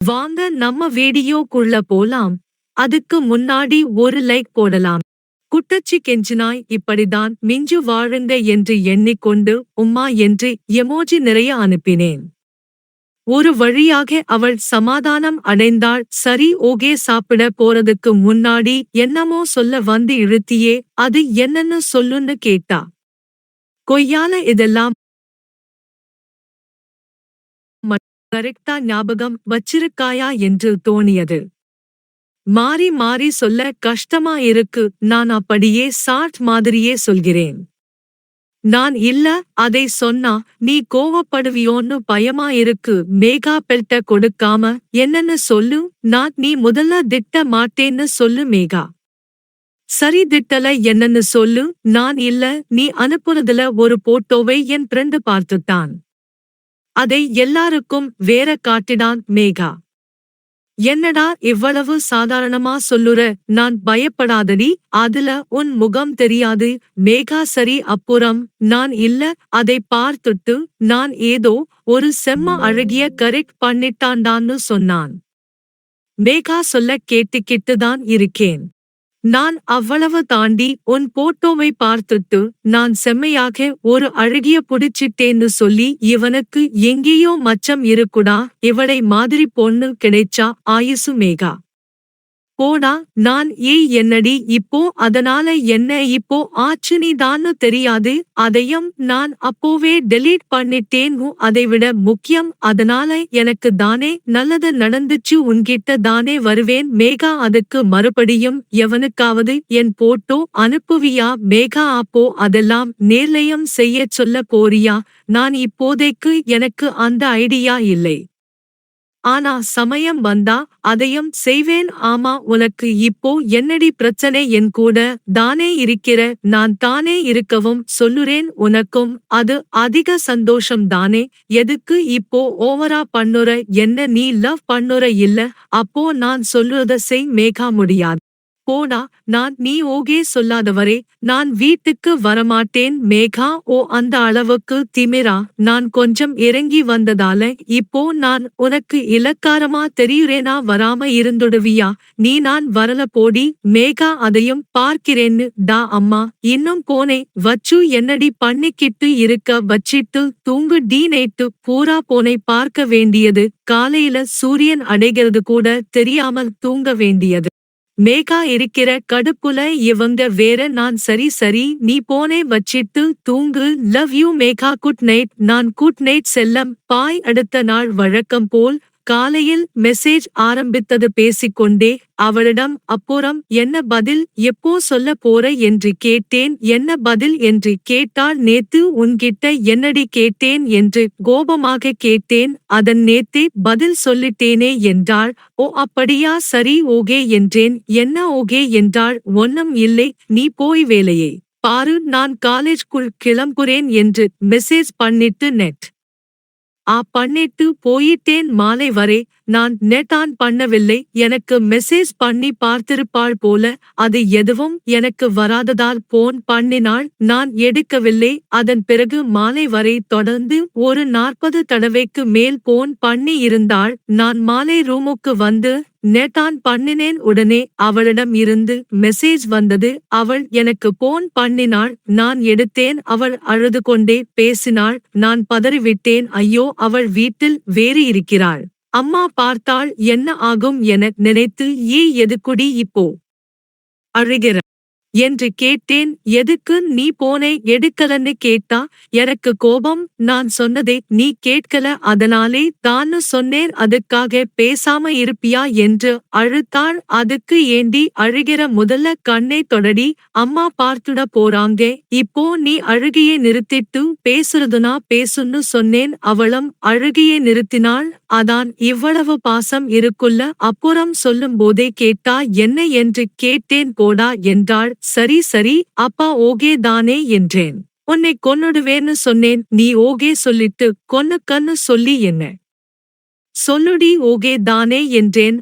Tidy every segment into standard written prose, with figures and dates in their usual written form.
வாங்க நம்ம வீடியோக்குள்ள போலாம். அதுக்கு முன்னாடி ஒரு லைக் போடலாம். குட்டச்சி கெஞ்சினாய் இப்படிதான் மிஞ்சு வாழுங்க என்று எண்ணிக்கொண்டு உம்மா என்று எமோஜி நிறைய அனுப்பினேன். ஒரு வழியாக அவள் சமாதானம் அடைந்தாள். சரி ஓகே சாப்பிட போறதுக்கு முன்னாடி என்னமோ சொல்ல வந்து இழுத்தியே, அது என்னன்னு சொல்லுன்னு கேட்டா. கொய்யால இதெல்லாம் கரெக்டா ஞாபகம் வச்சிருக்காயா என்று தோணியது. மாறி மாறி சொல்ல கஷ்டமா இருக்கு. நான் அப்படியே ஷார்ட் மாதிரியே சொல்கிறேன். நான் இல்ல அதை சொன்னா நீ கோவப்படுவியோன்னு பயமா இருக்கு. மேகா பெல்ட்ட கொடுக்காம என்னன்னு சொல்லு. நீ முதல்ல திட்ட மாட்டேன்னு சொல்லு மேகா. சரி திட்டல என்னன்னு சொல்லு. நான் இல்ல நீ அனுப்புறதுல ஒரு போட்டோவை என் ஃப்ரெண்டு பார்த்துட்டான். அதை எல்லாருக்கும் வேற காட்டிடான் மேகா. என்னடா இவ்வளவு சாதாரணமா சொல்லுற. நான் பயப்படாதடி. அதுல உன் முகம் தெரியாது. மேகா சரி அப்புறம். நான் இல்ல அதை பார்த்துட்டு நான் ஏதோ ஒரு செம்ம அழகிய கரெக்ட் பண்ணிட்டான்டான்னு சொன்னான். மேகா சொல்ல கேட்டுக்கிட்டுதான் இருக்கேன். நான் அவ்வளவு தாண்டி உன் போட்டோவை பார்த்துட்டு நான் செம்மையாக ஒரு அழகிய புடிச்சிட்டேன்னு சொல்லி இவனுக்கு எங்கேயோ மச்சம் இருக்குடா. இவளை மாதிரி பொண்ணு கிடைச்சா ஆயுசு மேகா. போடா. நான் ஏய் என்னடி இப்போ அதனால என்ன இப்போ ஆச்சுன்னு தான்னு தெரியாது. அதையும் நான் அப்போவே டெலீட் பண்ணிட்டேன். அதைவிட முக்கியம் அதனால எனக்கு தானே நல்லது நடந்துச்சு. உன்கிட்ட தானே வருவேன் மேகா. அதுக்கு மறுபடியும் எவனுக்காவது என் போட்டோ அனுப்புவியா மேகா? அப்போ அதெல்லாம் நேர்லயம் செய்யச் சொல்ல போறியா? நான் இப்போதைக்கு எனக்கு அந்த ஐடியா இல்லை. ஆனா சமயம் வந்தா அதையும் செய்வேன். ஆமா உனக்கு இப்போ என்னடி பிரச்சனை? என் கூட தானே இருக்கிற. நான் தானே இருக்கவும் சொல்லுறேன். உனக்கும் அது அதிக சந்தோஷம் தானே. எதுக்கு இப்போ ஓவரா பண்ணுற? என்ன நீ லவ் பண்ணுற இல்ல? அப்போ நான் சொல்லுறத செய் மேகா. முடியாது. போடா. நீ ஓகே சொல்லாதவரே நான் வீட்டுக்கு வரமாட்டேன் மேகா. ஓ அந்த அளவுக்கு திமிரா? நான் கொஞ்சம் இறங்கி வந்ததால இப்போ நான் உனக்கு இலக்காரமா தெரியுறேனா? வராம இருந்துடுவியா? நான் வரல போடி மேகா. அதையும் பார்க்கிறேன்னு டா அம்மா. இன்னும் போனே வச்சு என்னடி பண்ணிக்கிட்டு இருக்க? வச்சிட்டு தூங்கு டி. நைட்டு பூரா போனை பார்க்க வேண்டியது. காலையில சூரியன் அடைகிறது கூட தெரியாமல் தூங்க வேண்டியது. மேகா இருக்கிற கடுப்புல இவங்க வேற. நான் சரி சரி நீ போனே வச்சிட்டு தூங்கு. Love you Megha. Good night. நான் குட் நைட் செல்லம். பாய். அடுத்த நாள் வழக்கம் போல் காலையில் மெசேஜ் ஆரம்பித்தது. பேசிக்கொண்டே அவளிடம் அப்புறம் என்ன பதில் எப்போ சொல்ல போற என்று கேட்டேன். என்ன பதில் என்று கேட்டாள். நேத்து உன்கிட்ட என்னடி கேட்டேன் என்று கோபமாக கேட்டேன். அதன் நேத்தே பதில் சொல்லிட்டேனே என்றாள். ஓ அப்படியா சரி ஓகே என்றேன். என்ன ஓகே என்றாள். ஒன்னும் இல்லை நீ போய் வேலையை பாரு. நான் காலேஜ்குள் கிளம்புறேன் என்று மெசேஜ் பண்ணிட்டு நெட் பண்ணிட்டு போயிட்டேன். மாலை வரை நான் நெட் ஆன் பண்ணவில்லை. எனக்கு மெசேஜ் பண்ணி பார்த்திருப்பாள் போல. அது எதுவும் எனக்கு வராததால் போன் பண்ணினாள். நான் எடுக்கவில்லை. அதன் பிறகு மாலை வரை தொடர்ந்து ஒரு 40 தடவைக்கு மேல் போன் பண்ணி இருந்தாள். நான் மாலை ரூமுக்கு வந்து நெட் ஆன் பண்ணினேன். உடனே அவளிடம் இருந்து மெசேஜ் வந்தது. அவள் எனக்கு போன் பண்ணினாள். நான் எடுத்தேன். அவள் அழுது கொண்டே பேசினாள். நான் பதறிவிட்டேன். ஐயோ அவள் வீட்டில் வேறு இருக்கிறாள். அம்மா பார்த்தாள் என்ன ஆகும் என நினைத்து எதுக்குடி இப்போ அழுகிற என்று கேட்டேன். எதுக்கு நீ போனை எடுக்கலன்னு கேட்டா. எனக்கு கோபம். நான் சொன்னதை நீ கேட்கல அதனாலே தான்னு சொன்னேன். அதுக்காக பேசாம இருப்பியா என்று அழுத்தாள். அதுக்கு ஏண்டி அழுகிற? முதல்ல கண்ணை தொடடி. அம்மா பார்த்துட போறாங்க. இப்போ நீ அழுகியே நிறுத்திட்டு பேசுறதுனா பேசுன்னு சொன்னேன். அவளும் அழுகியே நிறுத்தினாள். அதான் இவ்வளவு பாசம் இருக்குல்ல. அப்புறம் சொல்லும் போதே கேட்டா என்ன என்று கேட்டேன். போடா என்றாள். சரி சரி அப்பா ஓகே தானே என்றேன். உன்னை கொன்னுடுவேன்னு சொன்னேன். நீ ஓகே சொல்லிட்டு கொன்னு கன்னு சொல்லி என்ன சொல்லுடி ஓகே தானே என்றேன்.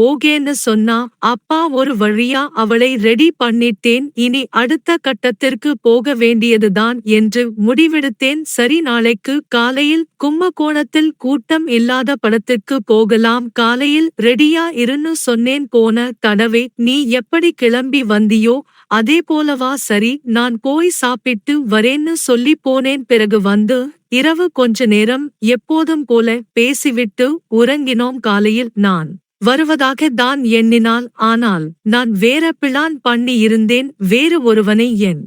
ஓகேன்னு சொன்னா. அப்பா ஒரு வழியா அவளை ரெடி பண்ணிட்டேன். இனி அடுத்த கட்டத்திற்கு போக வேண்டியதுதான் என்று முடிவெடுத்தேன். சரி, நாளைக்கு காலையில் கும்பகோணத்தில் கூட்டம் இல்லாத படத்திற்கு போகலாம். காலையில் ரெடியா இருன்னு சொன்னேன். போன தடவை நீ எப்படி கிளம்பி வந்தியோ அதே போலவா? சரி, நான் போய் சாப்பிட்டு வரேன்னு சொல்லி போனேன். பிறகு வந்து இரவு கொஞ்ச நேரம் எப்போதும் போல பேசிவிட்டு உறங்கினோம். காலையில் நான் வருவதாக தான் எண்ணினாள். ஆனால் நான் வேற பிளான் பண்ணி இருந்தேன். வேறு ஒருவனை என்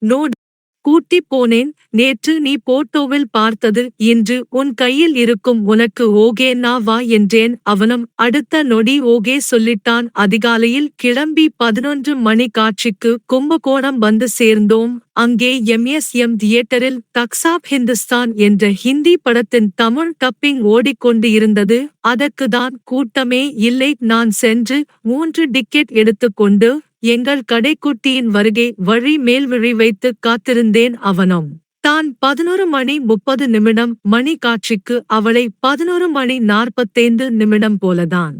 நோட் கூட்டிப் போனேன். நேற்று நீ போட்டோவில் பார்த்தது இன்று உன் கையில் இருக்கும். உனக்கு ஓகேனா வா என்றேன். அவனும் அடுத்த நொடி ஓகே சொல்லிட்டான். அதிகாலையில் கிளம்பி 11 மணி காட்சிக்கு கும்பகோணம் வந்து சேர்ந்தோம். அங்கே MSM தியேட்டரில் தக்சாப் ஹிந்துஸ்தான் என்ற ஹிந்தி படத்தின் தமிழ் டப்பிங் ஓடிக்கொண்டு இருந்தது. அதற்கு தான் கூட்டமே இல்லை. நான் சென்று 3 டிக்கெட் எடுத்துக்கொண்டு எங்கள் கடைக்குட்டியின் வருகை வழி மேல்விழி வைத்து காத்திருந்தேன். அவனும் தான் 11 மணி 30 மணி காட்சிக்கு அவளை 11 மணி 45 போலதான்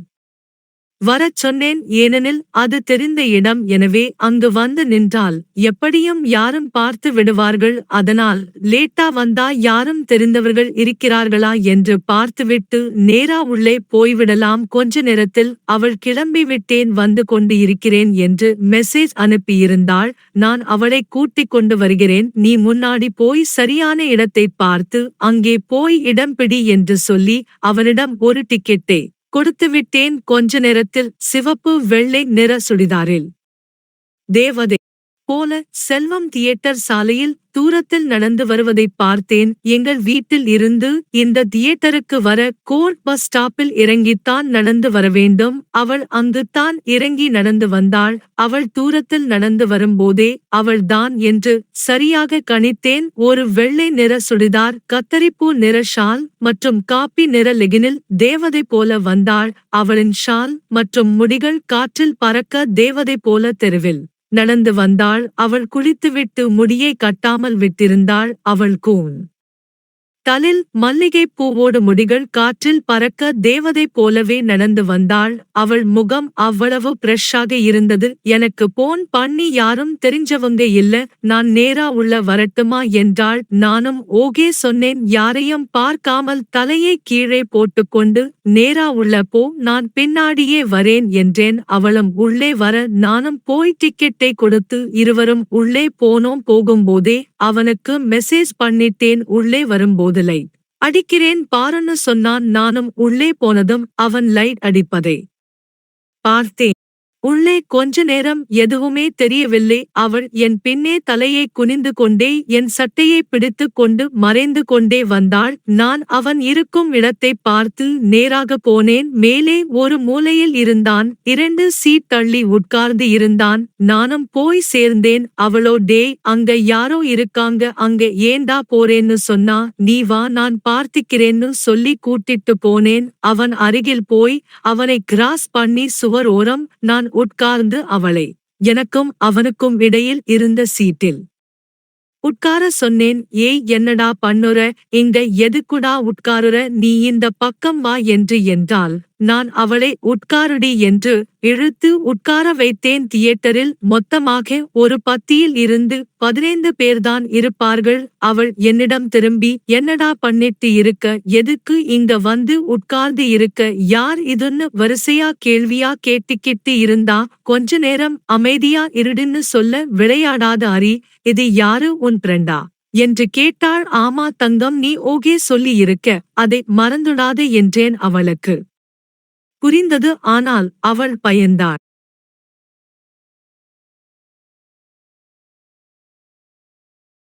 வரச் சொன்னேன். ஏனெனில் அது தெரிந்த இடம். எனவே அங்கு வந்து நின்றால் எப்படியும் யாரும் பார்த்து விடுவார்கள். அதனால் லேட்டா வந்தா யாரும் தெரிந்தவர்கள் இருக்கிறார்களா என்று பார்த்துவிட்டு நேரா உள்ளே போய்விடலாம். கொஞ்ச நேரத்தில் அவள் கிளம்பிவிட்டேன், வந்து கொண்டு இருக்கிறேன் என்று மெசேஜ் அனுப்பியிருந்தாள். நான் அவளை கூட்டிக் கொண்டு வருகிறேன், நீ முன்னாடி போய் சரியான இடத்தை பார்த்து அங்கே போய் இடம் பிடி என்று சொல்லி அவளிடம் ஒரு டிக்கெட்டை கொடுத்துவிட்டேன். கொஞ்ச நேரத்தில் சிவப்பு வெள்ளை நிற சுடிதாரில் தேவதை போல செல்வம் தியேட்டர் சாலையில் தூரத்தில் நடந்து வருவதைப் பார்த்தேன். எங்கள் வீட்டில் இருந்து இந்த தியேட்டருக்கு வர கோர்ட் பஸ் ஸ்டாப்பில் இறங்கித்தான் நடந்து வரவேண்டும். அவள் அங்குத்தான் இறங்கி நடந்து வந்தாள். அவள் தூரத்தில் நடந்து வரும்போதே அவள் தான் என்று சரியாக கணித்தேன். ஒரு வெள்ளை நிற சுடிதார், கத்தரிப்பூ நிற ஷால் மற்றும் காப்பி நிற லெகினில் தேவதை போல வந்தாள். அவளின் ஷால் மற்றும் முடிகள் காற்றில் பறக்க தேவதை போல தெருவில் நடந்து வந்தாள். அவள் குளித்துவிட்டு முடியை கட்டாமல் விட்டிருந்தாள். அவள் கூன் தலில் மல்லிகை பூவோடு முடிகள் காற்றில் பறக்க தேவதை போலவே நடந்து வந்தாள். அவள் முகம் அவ்வளவு ஃப்ரெஷ்ஷாக இருந்தது. எனக்கு போன் பண்ணி யாரும் தெரிஞ்சவங்க இல்ல, நான் நேரா உள்ள வரட்டுமா என்றாள். நானும் ஓகே சொன்னேன். யாரையும் பார்க்காமல் தலையை கீழே போட்டுக்கொண்டு நேரா உள்ள போ, நான் பின்னாடியே வரேன் என்றேன். அவளும் உள்ளே வர நானும் போய் டிக்கெட்டை கொடுத்து இருவரும் உள்ளே போனோம். போகும்போதே அவனுக்கு மெசேஜ் பண்ணிட்டேன், உள்ளே வரும்போது லைட் அடிக்கிறேன் பாருன்னு சொன்னான். நானும் உள்ளே போனதும் அவன் லைட் அடிப்பதை பார்த்தேன். உள்ளே கொஞ்ச நேரம் எதுவுமே தெரியவில்லை. அவள் என் பின்னே தலையை குனிந்து கொண்டே என் சட்டையை பிடித்து கொண்டு மறைந்து கொண்டே வந்தாள். நான் அவன் இருக்கும் இடத்தை பார்த்து நேராக போனேன். மேலே ஒரு மூலையில் இருந்தான். 2 சீட் தள்ளி உட்கார்ந்து இருந்தான். நானும் போய் சேர்ந்தேன். அவளோ டேய், அங்க யாரோ இருக்காங்க, அங்க ஏண்டா போறேன்னு சொன்னா. நீ வா, நான் பார்த்திக்கிறேன்னு சொல்லி கூட்டிட்டு போனேன். அவன் அருகில் போய் அவனை கிராஸ் பண்ணி சுவர் ஓரம் நான் உட்கார்ந்து அவளை எனக்கும் அவனுக்கும் இடையில் இருந்த சீட்டில் உட்கார சொன்னேன். ஏய், என்னடா பண்ணுற இங்க, எதுக்குடா உட்காருற, நீ இந்த பக்கம் வா என்றால் நான் அவளை உட்காருடி என்று இழுத்து உட்கார வைத்தேன். தியேட்டரில் மொத்தமாக ஒரு பத்தியில் இருந்து 15 பேர்தான் இருப்பார்கள். அவள் என்னிடம் திரும்பி, என்னடா பண்ணிட்டு இருக்க, எதுக்கு இங்க வந்து உட்கார்ந்து இருக்க, யார் இதுன்னு வரிசையா கேள்வியா கேட்டுக்கிட்டு இருந்தா. கொஞ்ச நேரம் அமைதியா இருடுன்னு சொல்ல விளையாடாத அரி, இது யாரு, உன் ஃப்ரெண்டா என்று கேட்டாள். ஆமா தங்கம், நீ ஓகே சொல்லி இருக்க, அதை மறந்துடாதே என்றேன். அவளுக்கு புரிந்தது. ஆனால் அவள் பயந்தாள்.